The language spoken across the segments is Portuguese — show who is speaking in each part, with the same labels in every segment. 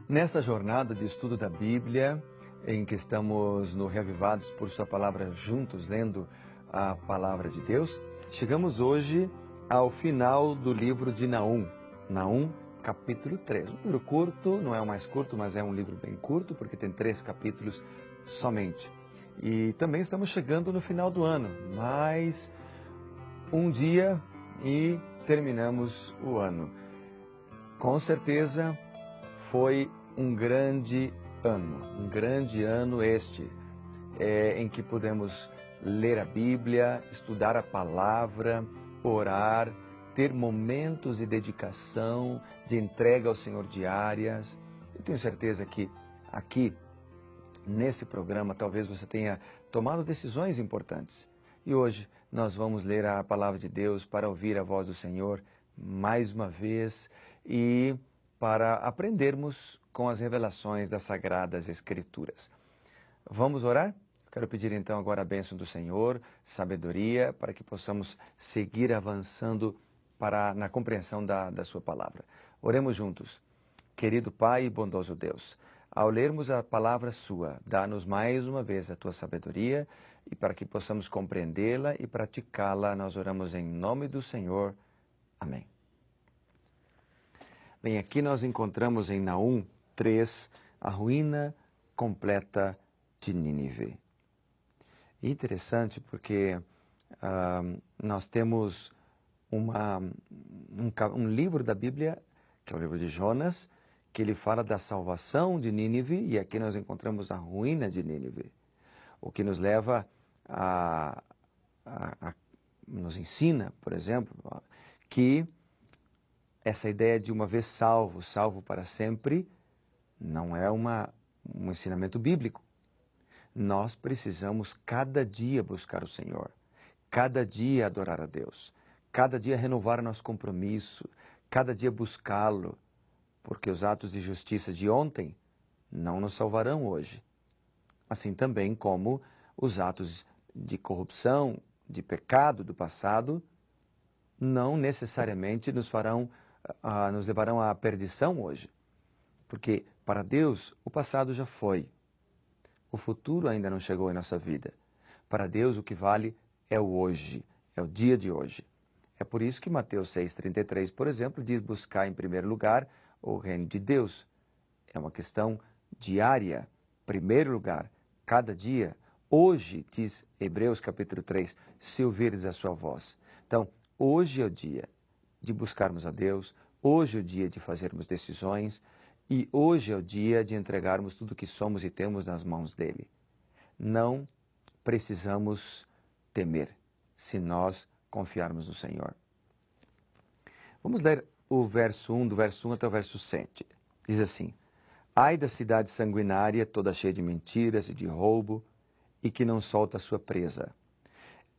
Speaker 1: Nessa jornada de estudo da Bíblia, em que estamos no Reavivados por Sua Palavra juntos, lendo a Palavra de Deus, chegamos hoje ao final do livro de Naum. Naum, capítulo 3. Um livro curto, não é o mais curto, mas é um livro bem curto, porque tem 3 capítulos somente. E também estamos chegando no final do ano, mais um dia e terminamos o ano. Com certeza foi um grande ano este, em que pudemos ler a Bíblia, estudar a palavra, orar, ter momentos de dedicação, de entrega ao Senhor diárias. Eu tenho certeza que aqui, nesse programa, talvez você tenha tomado decisões importantes. E hoje nós vamos ler a palavra de Deus para ouvir a voz do Senhor mais uma vez e para aprendermos com as revelações das Sagradas Escrituras. Vamos orar? Quero pedir então agora a bênção do Senhor, sabedoria, para que possamos seguir avançando na compreensão da sua palavra. Oremos juntos. Querido Pai e bondoso Deus, ao lermos a palavra sua, dá-nos mais uma vez a tua sabedoria e para que possamos compreendê-la e praticá-la, nós oramos em nome do Senhor. Amém. Bem, aqui nós encontramos em Naum 3 a ruína completa de Nínive. Interessante porque nós temos um livro da Bíblia, que é o livro de Jonas, que ele fala da salvação de Nínive, e aqui nós encontramos a ruína de Nínive, o que nos leva nos ensina, por exemplo, que essa ideia de uma vez salvo para sempre, não é um ensinamento bíblico. Nós precisamos cada dia buscar o Senhor, cada dia adorar a Deus, cada dia renovar nosso compromisso, cada dia buscá-lo, porque os atos de justiça de ontem não nos salvarão hoje. Assim também como os atos de corrupção, de pecado do passado, não necessariamente nos levarão à perdição hoje. Porque para Deus o passado já foi. O futuro ainda não chegou em nossa vida. Para Deus o que vale é o hoje, é o dia de hoje. É por isso que Mateus 6,33, por exemplo, diz buscar em primeiro lugar o reino de Deus. É uma questão diária, primeiro lugar, cada dia. Hoje, diz Hebreus capítulo 3, se ouvirdes a sua voz. Então, hoje é o dia de buscarmos a Deus, hoje é o dia de fazermos decisões e hoje é o dia de entregarmos tudo o que somos e temos nas mãos dele. Não precisamos temer se nós confiarmos no Senhor. Vamos ler o verso 1, do verso 1 até o verso 7. Diz assim: Ai da cidade sanguinária, toda cheia de mentiras e de roubo, e que não solta a sua presa.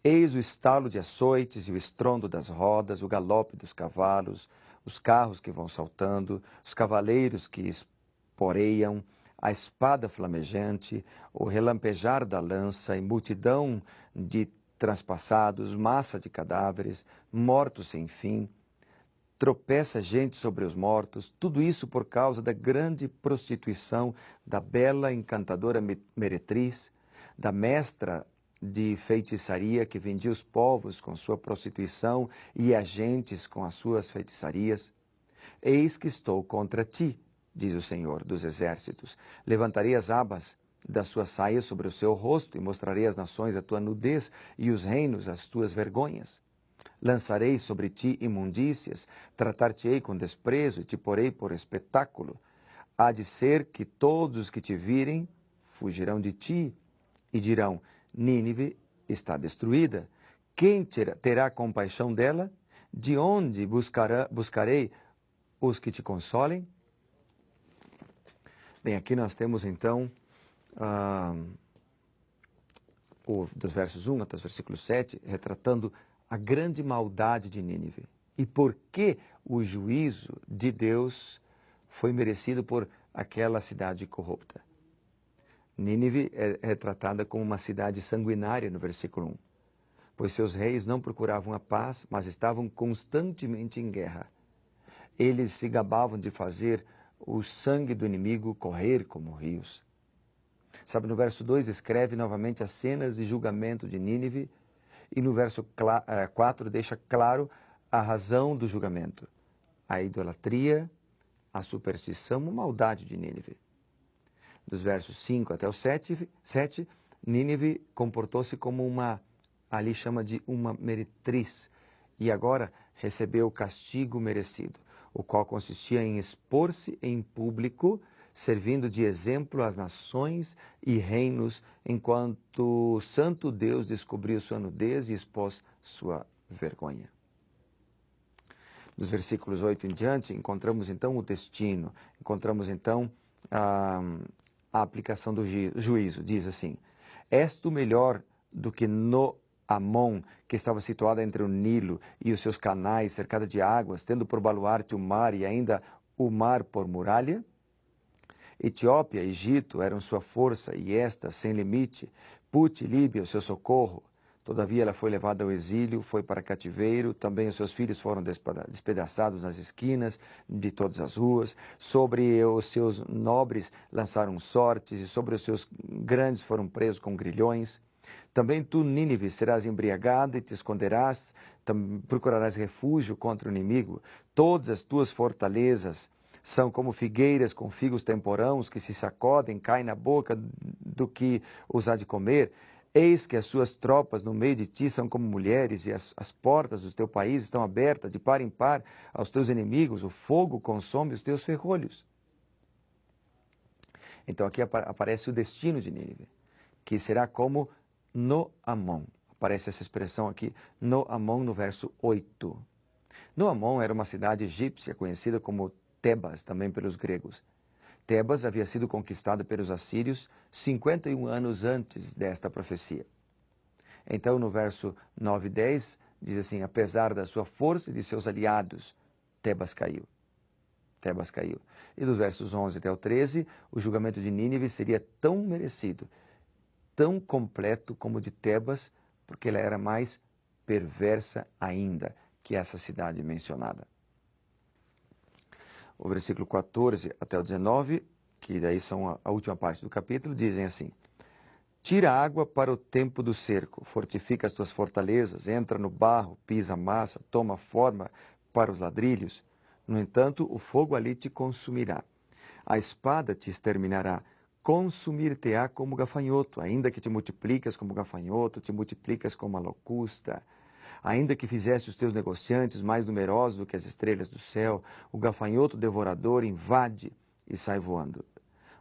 Speaker 1: Eis o estalo de açoites e o estrondo das rodas, o galope dos cavalos, os carros que vão saltando, os cavaleiros que esporeiam, a espada flamejante, o relampejar da lança e multidão de transpassados, massa de cadáveres, mortos sem fim. Tropeça gente sobre os mortos, tudo isso por causa da grande prostituição da bela encantadora meretriz, da mestra de feitiçaria que vendia os povos com sua prostituição e agentes com as suas feitiçarias. Eis que estou contra ti, diz o Senhor dos Exércitos. Levantarei as abas da sua saia sobre o seu rosto e mostrarei às nações a tua nudez e os reinos as tuas vergonhas. Lançarei sobre ti imundícias, tratar-te-ei com desprezo e te porei por espetáculo. Há de ser que todos os que te virem fugirão de ti e dirão: Nínive está destruída. Quem terá compaixão dela? De onde buscarei os que te consolem? Bem, aqui nós temos então, dos versos 1 até os versículos 7, retratando a grande maldade de Nínive e por que o juízo de Deus foi merecido por aquela cidade corrupta. Nínive é retratada como uma cidade sanguinária no versículo 1, pois seus reis não procuravam a paz, mas estavam constantemente em guerra. Eles se gabavam de fazer o sangue do inimigo correr como rios. Sabe, no verso 2 escreve novamente as cenas de julgamento de Nínive e no verso 4 deixa claro a razão do julgamento. A idolatria, a superstição, a maldade de Nínive. Dos versos 5 até o 7, Nínive comportou-se como ali chama de uma meretriz, e agora recebeu o castigo merecido, o qual consistia em expor-se em público, servindo de exemplo às nações e reinos, enquanto o santo Deus descobriu sua nudez e expôs sua vergonha. Dos versículos 8 em diante, encontramos então o destino, encontramos então a aplicação do juízo. Diz assim: és tu melhor do que Amon, que estava situada entre o Nilo e os seus canais, cercada de águas, tendo por baluarte o mar e ainda o mar por muralha? Etiópia, Egito eram sua força e esta, sem limite, Put, Líbia, o seu socorro. Todavia ela foi levada ao exílio, foi para cativeiro, também os seus filhos foram despedaçados nas esquinas de todas as ruas, sobre os seus nobres lançaram sortes e sobre os seus grandes foram presos com grilhões. Também tu, Nínive, serás embriagada e te esconderás, procurarás refúgio contra o inimigo. Todas as tuas fortalezas são como figueiras com figos temporãos que se sacodem, caem na boca do que os há de comer. Eis que as suas tropas no meio de ti são como mulheres, e as portas do teu país estão abertas de par em par aos teus inimigos. O fogo consome os teus ferrolhos. Então aqui aparece o destino de Nínive, que será como Noamon. Aparece essa expressão aqui, Noamon, no verso 8. Noamon era uma cidade egípcia conhecida como Tebas, também pelos gregos. Tebas havia sido conquistada pelos assírios 51 anos antes desta profecia. Então, no verso 9 e 10, diz assim: apesar da sua força e de seus aliados, Tebas caiu. Tebas caiu. E dos versos 11 até o 13, o julgamento de Nínive seria tão merecido, tão completo como o de Tebas, porque ela era mais perversa ainda que essa cidade mencionada. O versículo 14 até o 19, que daí são a última parte do capítulo, dizem assim: tira água para o tempo do cerco, fortifica as tuas fortalezas, entra no barro, pisa a massa, toma forma para os ladrilhos. No entanto, o fogo ali te consumirá. A espada te exterminará, consumir-te-á como gafanhoto, ainda que te multiplicas como gafanhoto, te multiplicas como a locusta. Ainda que fizesse os teus negociantes mais numerosos do que as estrelas do céu, o gafanhoto devorador invade e sai voando.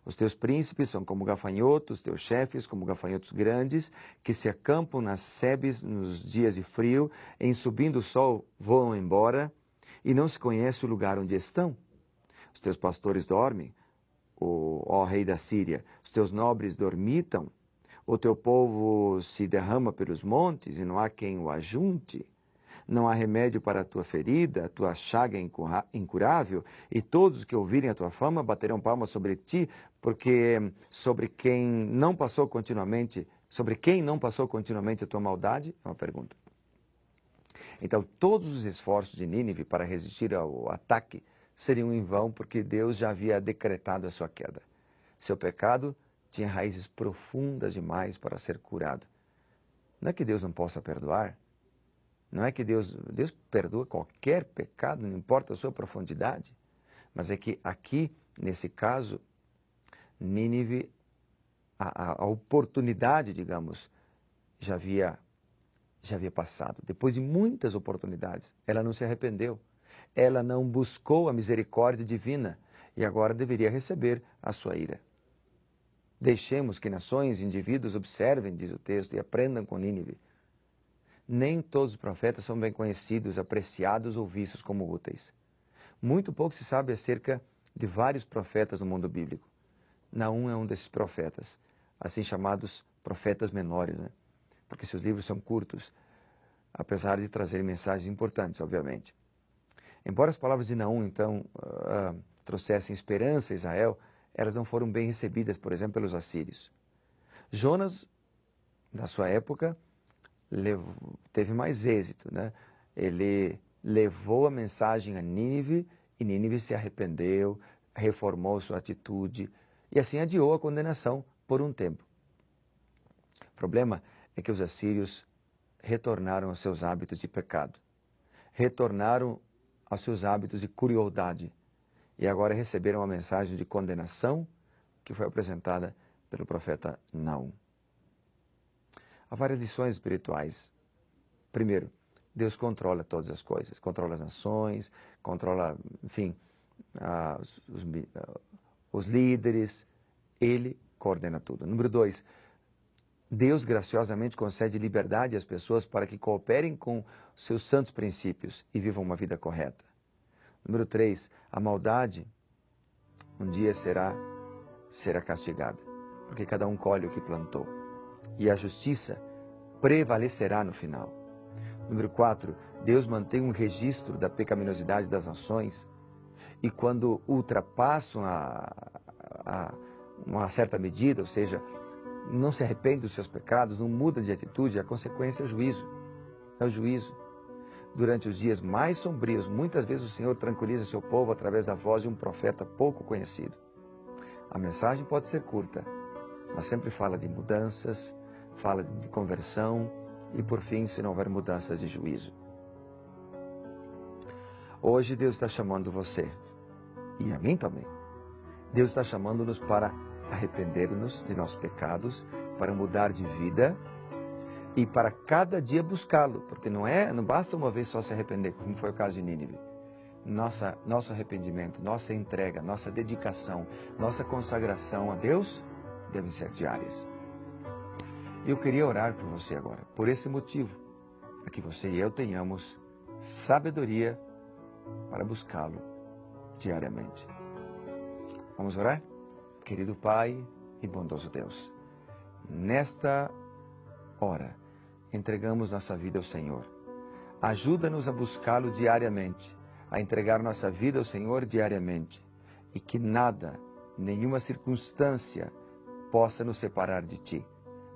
Speaker 1: Os teus príncipes são como gafanhotos, teus chefes como gafanhotos grandes, que se acampam nas sebes nos dias de frio, em subindo o sol voam embora, e não se conhece o lugar onde estão. Os teus pastores dormem, ó rei da Síria, os teus nobres dormitam, o teu povo se derrama pelos montes e não há quem o ajunte. Não há remédio para a tua ferida, a tua chaga é incurável, e todos que ouvirem a tua fama baterão palmas sobre ti, porque sobre quem não passou continuamente a tua maldade? É uma pergunta. Então, todos os esforços de Nínive para resistir ao ataque seriam em vão, porque Deus já havia decretado a sua queda. Seu pecado tinha raízes profundas demais para ser curado. Não é que Deus não possa perdoar, não é que Deus perdoa qualquer pecado, não importa a sua profundidade, mas é que aqui, nesse caso, Nínive, a oportunidade, digamos, já havia passado. Depois de muitas oportunidades, ela não se arrependeu, ela não buscou a misericórdia divina e agora deveria receber a sua ira. Deixemos que nações e indivíduos observem, diz o texto, e aprendam com Nínive. Nem todos os profetas são bem conhecidos, apreciados ou vistos como úteis. Muito pouco se sabe acerca de vários profetas no mundo bíblico. Naum é um desses profetas, assim chamados profetas menores, né? Porque seus livros são curtos, apesar de trazerem mensagens importantes, obviamente. Embora as palavras de Naum, então, trouxessem esperança a Israel, elas não foram bem recebidas, por exemplo, pelos assírios. Jonas, na sua época, teve mais êxito, né? Ele levou a mensagem a Nínive e Nínive se arrependeu, reformou sua atitude e assim adiou a condenação por um tempo. O problema é que os assírios retornaram aos seus hábitos de pecado, retornaram aos seus hábitos de crueldade e agora receberam a mensagem de condenação que foi apresentada pelo profeta Naum. Há várias lições espirituais. Primeiro, Deus controla todas as coisas, controla as nações, controla, enfim, os líderes, Ele coordena tudo. Número 2, Deus graciosamente concede liberdade às pessoas para que cooperem com seus santos princípios e vivam uma vida correta. Número 3, a maldade um dia será castigada, porque cada um colhe o que plantou. E a justiça prevalecerá no final. Número 4, Deus mantém um registro da pecaminosidade das nações e quando ultrapassam uma certa medida, ou seja, não se arrepende dos seus pecados, não muda de atitude, a consequência é o juízo. É o juízo. Durante os dias mais sombrios, muitas vezes o Senhor tranquiliza seu povo através da voz de um profeta pouco conhecido. A mensagem pode ser curta, mas sempre fala de mudanças, fala de conversão e, por fim, se não houver mudanças, de juízo. Hoje Deus está chamando você, e a mim também. Deus está chamando-nos para arrepender-nos de nossos pecados, para mudar de vida e para cada dia buscá-lo, porque não basta uma vez só se arrepender, como foi o caso de Nínive. Nosso arrependimento, nossa entrega, nossa dedicação, nossa consagração a Deus devem ser diárias. Eu queria orar por você agora, por esse motivo, para que você e eu tenhamos sabedoria para buscá-lo diariamente. Vamos orar? Querido Pai e bondoso Deus, nesta hora entregamos nossa vida ao Senhor. Ajuda-nos a buscá-lo diariamente, a entregar nossa vida ao Senhor diariamente e que nada, nenhuma circunstância possa nos separar de Ti,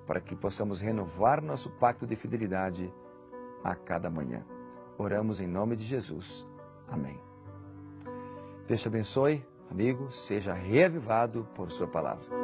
Speaker 1: para que possamos renovar nosso pacto de fidelidade a cada manhã. Oramos em nome de Jesus. Amém. Deus te abençoe, amigo, seja reavivado por sua palavra.